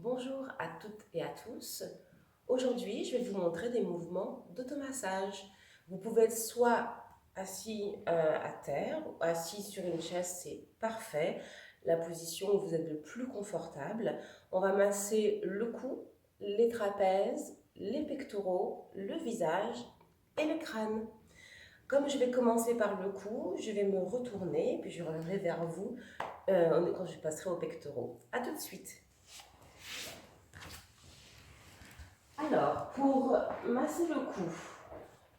Bonjour à toutes et à tous. Aujourd'hui, je vais vous montrer des mouvements d'automassage. Vous pouvez être soit assis à terre ou assis sur une chaise, c'est parfait. La position où vous êtes le plus confortable. On va masser le cou, les trapèzes, les pectoraux, le visage et le crâne. Comme je vais commencer par le cou, je vais me retourner, puis je reviendrai vers vous quand je passerai aux pectoraux. A tout de suite. Alors, pour masser le cou,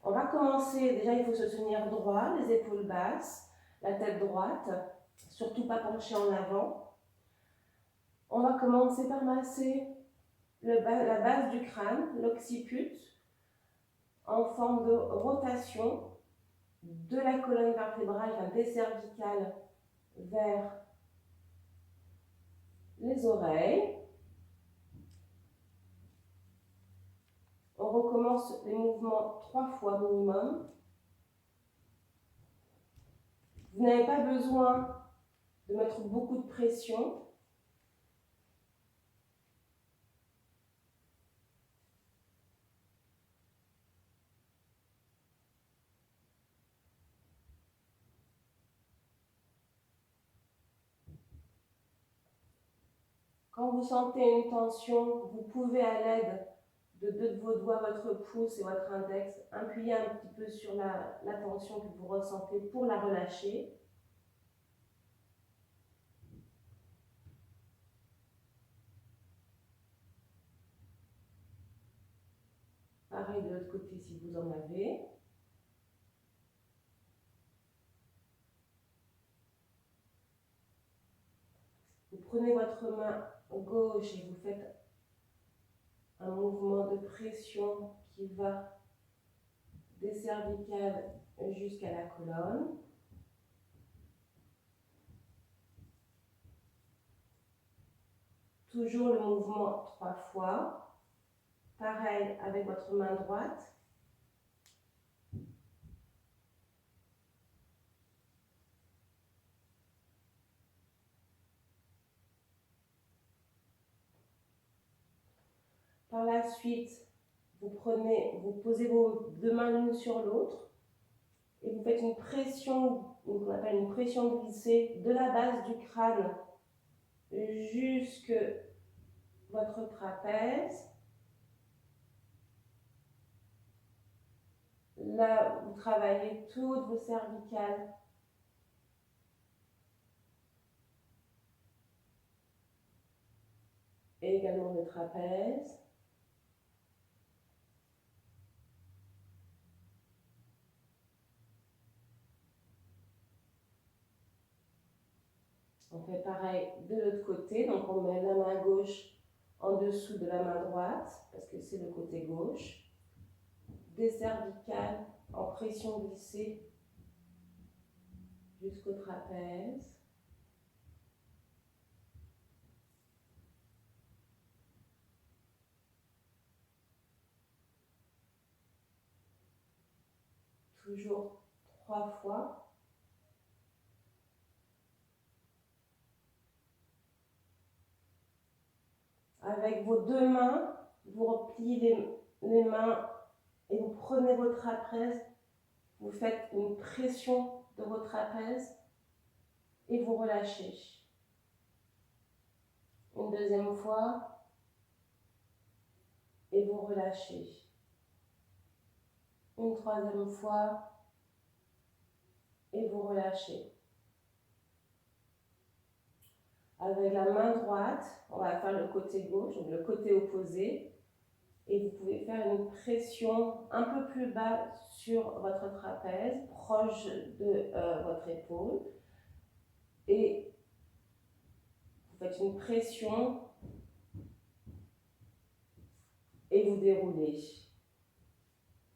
on va commencer, déjà il faut se tenir droit, les épaules basses, la tête droite, surtout pas pencher en avant. On va commencer par masser la base du crâne, l'occiput, en forme de rotation de la colonne vertébrale, enfin des cervicales vers les oreilles. On recommence les mouvements 3 fois minimum. Vous n'avez pas besoin de mettre beaucoup de pression. Quand vous sentez une tension, vous pouvez à l'aide de deux de vos doigts, votre pouce et votre index, appuyer un petit peu sur la tension que vous ressentez pour la relâcher. Pareil de l'autre côté si vous en avez. Vous prenez votre main gauche et vous faites un mouvement de pression qui va des cervicales jusqu'à la colonne. Toujours le mouvement 3 fois. Pareil avec votre main droite. Par la suite, vous posez vos deux mains l'une sur l'autre et vous faites une pression, qu'on appelle une pression glissée de la base du crâne jusque votre trapèze. Là, vous travaillez toutes vos cervicales. Et également le trapèze. On fait pareil de l'autre côté, donc on met la main gauche en dessous de la main droite, parce que c'est le côté gauche. Des cervicales en pression glissée jusqu'au trapèze. Toujours 3 fois. Avec vos deux mains, vous repliez les mains et vous prenez votre trapèze, vous faites une pression de votre trapèze et vous relâchez. Une deuxième fois et vous relâchez. Une troisième fois et vous relâchez. Avec la main droite, on va faire le côté gauche, donc le côté opposé. Et vous pouvez faire une pression un peu plus bas sur votre trapèze, proche de votre épaule. Et vous faites une pression et vous déroulez.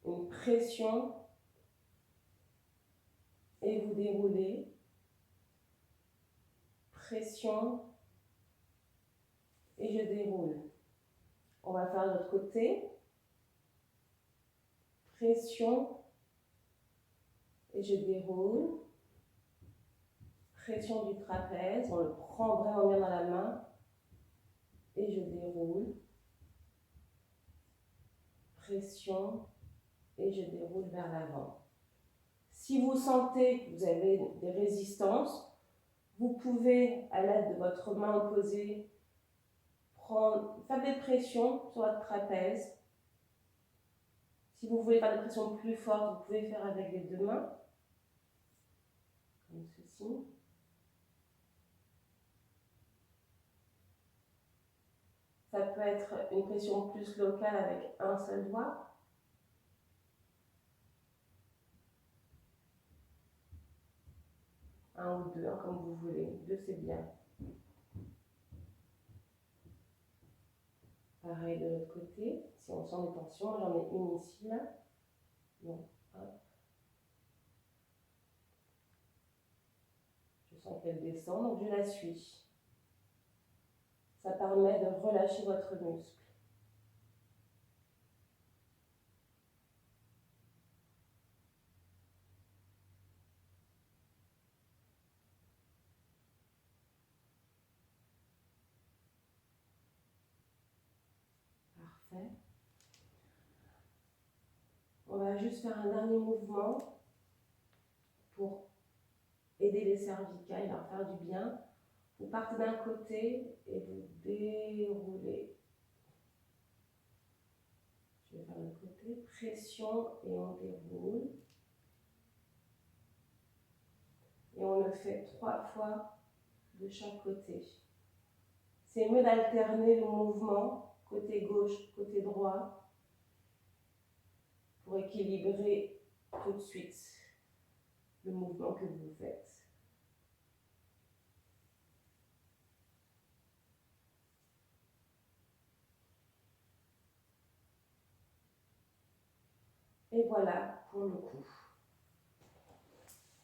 Une pression et vous déroulez. Pression et je déroule. On va faire de l'autre côté. Pression et je déroule. Pression du trapèze, on le prend vraiment bien dans la main. et je déroule. Pression et je déroule vers l'avant. Si vous sentez que vous avez des résistances, vous pouvez, à l'aide de votre main opposée, faire des pressions sur votre trapèze. Si vous voulez faire des pressions plus fortes, vous pouvez faire avec les deux mains, comme ceci. Ça peut être une pression plus locale avec un seul doigt. Un ou deux, comme vous voulez. Deux, c'est bien. Pareil de l'autre côté. Si on sent des tensions, j'en ai une ici, là. Bon, hop. Je sens qu'elle descend, donc je la suis. Ça permet de relâcher votre muscle. Parfait. On va juste faire un dernier mouvement pour aider les cervicales, leur faire du bien. Vous partez d'un côté et vous déroulez. Je vais faire l'autre côté. Pression et on déroule. Et on le fait 3 fois de chaque côté. C'est mieux d'alterner le mouvement, côté gauche, côté droit, pour équilibrer tout de suite le mouvement que vous faites. Et voilà pour le coup.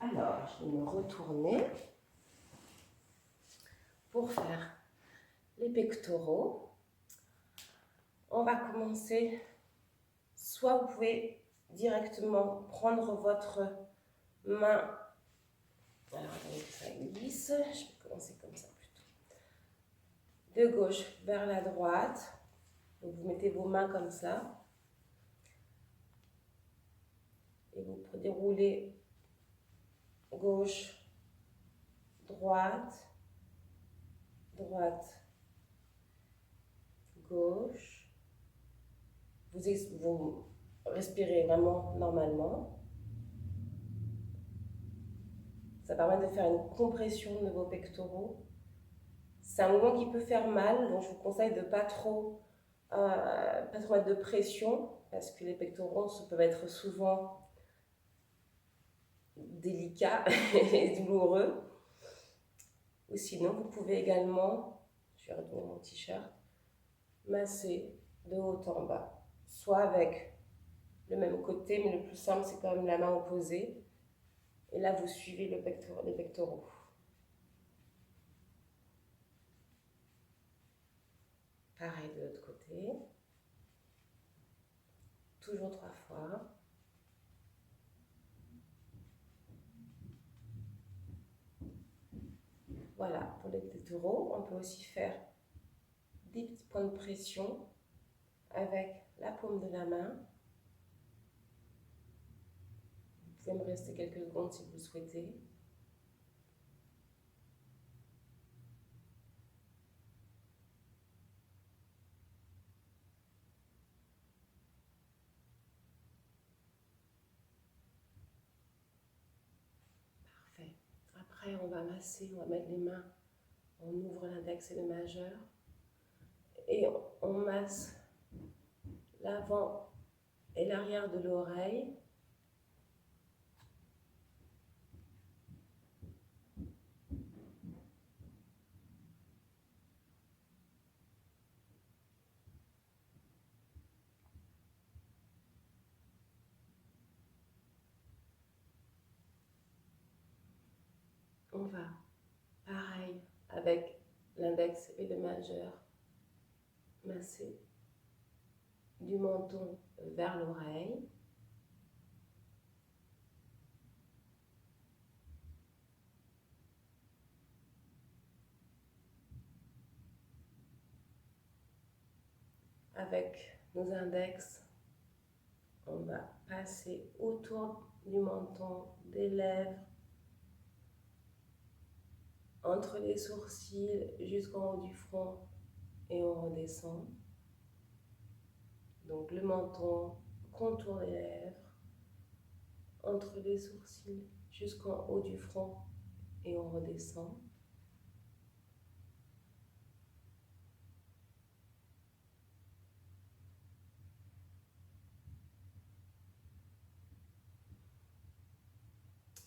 Alors, je vais me retourner pour faire les pectoraux. On va commencer, soit vous pouvez directement prendre votre main, alors attendez que ça glisse, je vais commencer comme ça plutôt, de gauche vers la droite, donc vous mettez vos mains comme ça, et vous déroulez gauche, droite, droite, gauche. Vous respirez vraiment normalement. Ça permet de faire une compression de vos pectoraux. C'est un mouvement qui peut faire mal, donc je vous conseille de ne pas trop mettre de pression, parce que les pectoraux peuvent être souvent délicats et douloureux. Ou sinon, vous pouvez également, je vais retourner mon t-shirt, masser de haut en bas, soit avec le même côté, mais le plus simple, c'est quand même la main opposée. Et là, vous suivez les pectoraux. Pareil de l'autre côté. Toujours 3 fois. Voilà, pour les pectoraux, on peut aussi faire des petits points de pression avec la paume de la main. Vous pouvez me rester quelques secondes si vous le souhaitez. Parfait. Après, on va masser, on va mettre les mains, on ouvre l'index et le majeur. Et on masse l'avant et l'arrière de l'oreille. On va, pareil, avec l'index et le majeur, masser du menton vers l'oreille. Avec nos index, on va passer autour du menton, des lèvres, entre les sourcils jusqu'en haut du front et on redescend. Donc le menton, contour des lèvres, entre les sourcils jusqu'en haut du front et on redescend.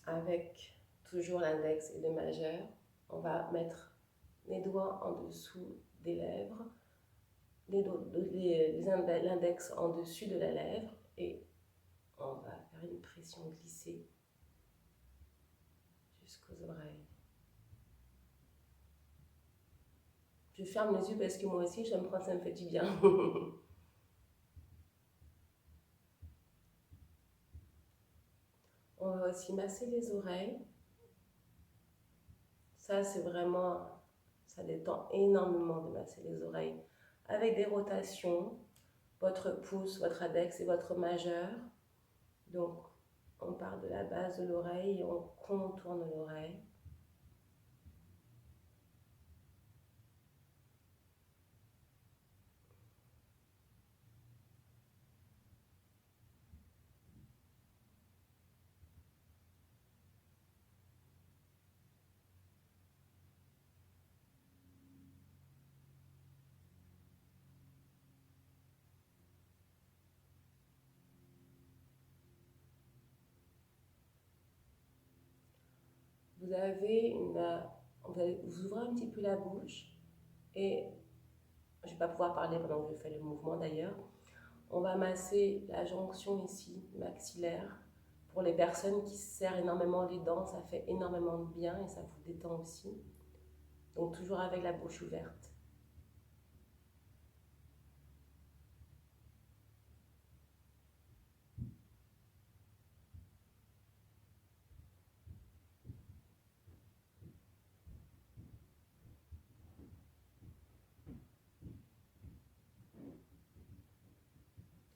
Avec toujours l'index et le majeur, on va mettre les doigts en dessous des lèvres, l'index en dessus de la lèvre et on va faire une pression glissée jusqu'aux oreilles. Je ferme les yeux parce que moi aussi, j'aime quand ça me fait du bien. On va aussi masser les oreilles. Ça, c'est vraiment, ça détend énormément de masser les oreilles. Avec des rotations, votre pouce, votre index et votre majeur. Donc, on part de la base de l'oreille et on contourne l'oreille. Vous allez vous ouvrir un petit peu la bouche et je ne vais pas pouvoir parler pendant que je fais le mouvement d'ailleurs. On va masser la jonction ici, maxillaire. Pour les personnes qui serrent énormément les dents, ça fait énormément de bien et ça vous détend aussi. Donc toujours avec la bouche ouverte.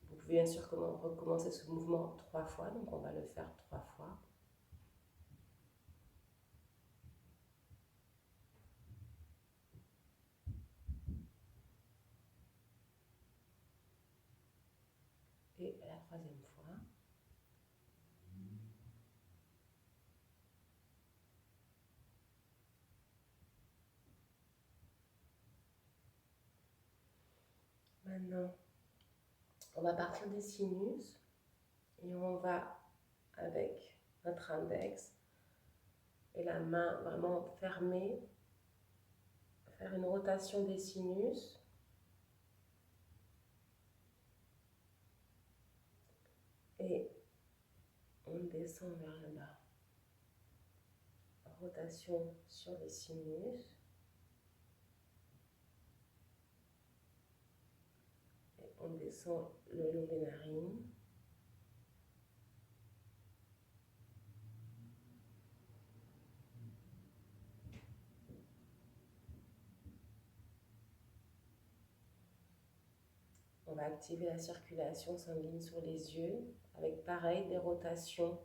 Vous pouvez bien sûr recommencer ce mouvement 3 fois, donc on va le faire 3 fois. Et la 3e fois. Maintenant, on va partir des sinus et on va, avec notre index et la main vraiment fermée, faire une rotation des sinus. Et on descend vers le bas. Rotation sur les sinus. Et on descend le long des narines. On va activer la circulation sanguine sur les yeux avec pareil des rotations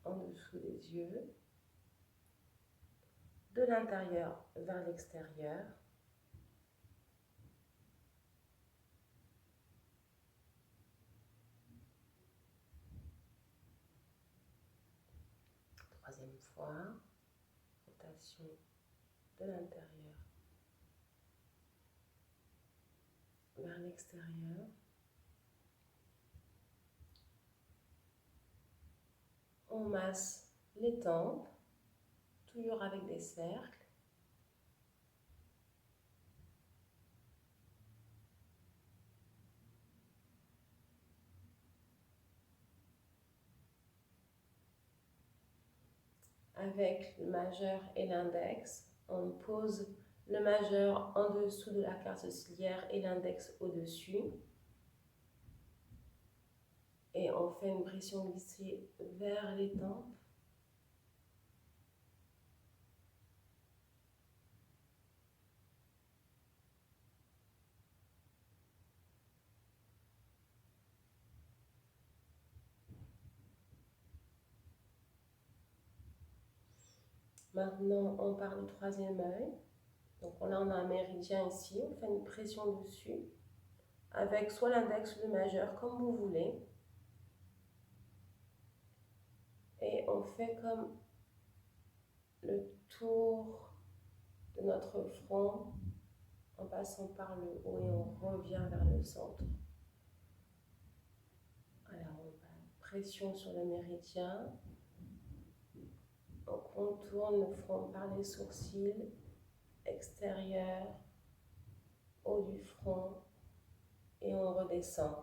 en dessous des yeux, de l'intérieur vers l'extérieur. Troisième fois, rotation de l'intérieur vers l'extérieur. On masse les tempes, toujours avec des cercles. Avec le majeur et l'index, on pose le majeur en dessous de la carte sourcilière et l'index au-dessus. Et on fait une pression glissée vers les tempes. Maintenant, on parle du troisième œil. Donc là, on a un méridien ici, on fait une pression dessus, avec soit l'index ou le majeur, comme vous voulez. Et on fait comme le tour de notre front, en passant par le haut et on revient vers le centre. Alors, on va pression sur le méridien. On contourne le front par les sourcils, extérieur, haut du front, et on redescend.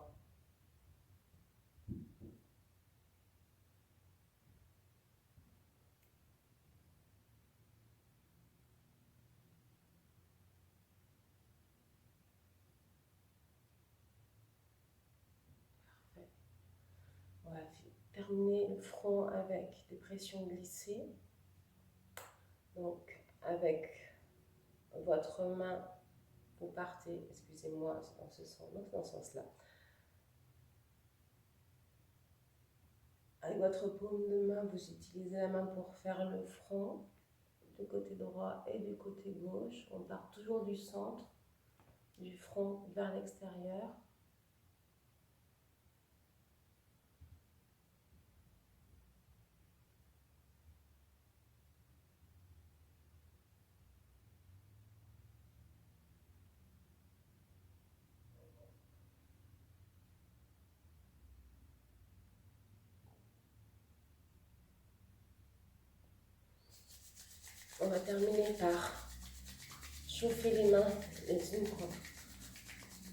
Parfait. On va terminer le front avec des pressions glissées. Donc, avec votre main, vous partez, excusez-moi, c'est dans ce sens, non, c'est dans ce sens-là. Avec votre paume de main, vous utilisez la main pour faire le front du côté droit et du côté gauche. On part toujours du centre, du front vers l'extérieur. On va terminer par chauffer les mains les unes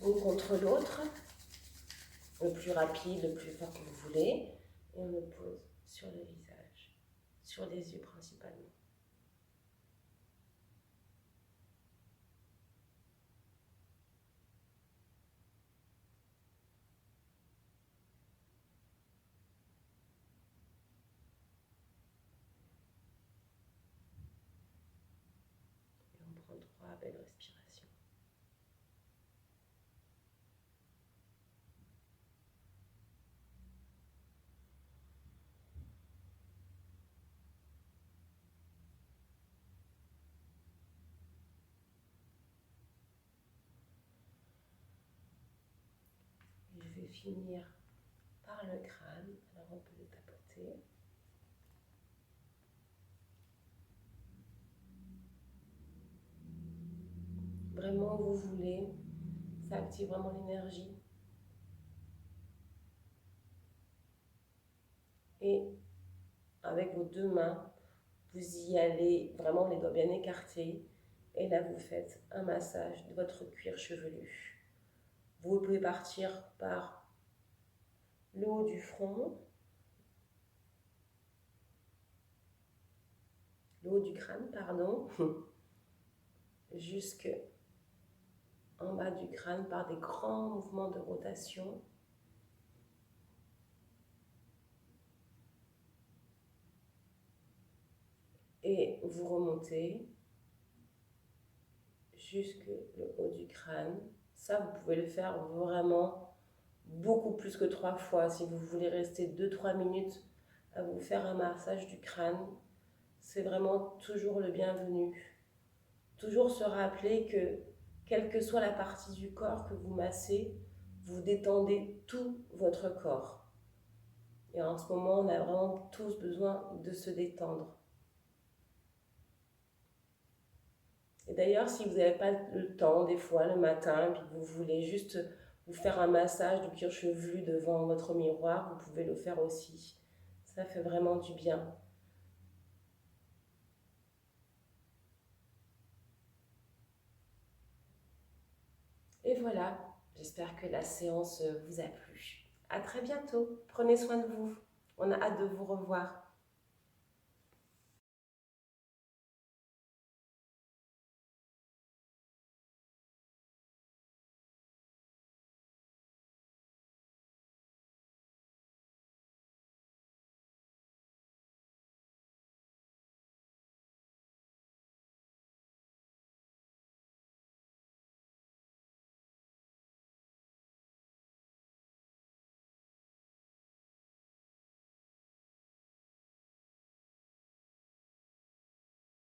contre l'autre, le plus rapide, le plus fort que vous voulez, et on le pose sur le visage, sur les yeux principalement. Et on prend 3 belles respirations. Et je vais finir par le crâne, alors on peut le tapoter. Vraiment où vous voulez, ça active vraiment l'énergie. Et avec vos deux mains, vous y allez vraiment les doigts bien écartés. Et là, vous faites un massage de votre cuir chevelu. Vous pouvez partir par le haut du front, le haut du crâne, pardon, jusque en bas du crâne par des grands mouvements de rotation. Et vous remontez jusque le haut du crâne. Ça, vous pouvez le faire vraiment beaucoup plus que 3 fois. Si vous voulez rester 2-3 minutes à vous faire un massage du crâne, c'est vraiment toujours le bienvenu. Toujours se rappeler que, quelle que soit la partie du corps que vous massez, vous détendez tout votre corps. Et en ce moment, on a vraiment tous besoin de se détendre. Et d'ailleurs, si vous n'avez pas le temps, des fois, le matin, puis vous voulez juste vous faire un massage du cuir chevelu devant votre miroir, vous pouvez le faire aussi. Ça fait vraiment du bien. Et voilà, j'espère que la séance vous a plu. À très bientôt. Prenez soin de vous. On a hâte de vous revoir.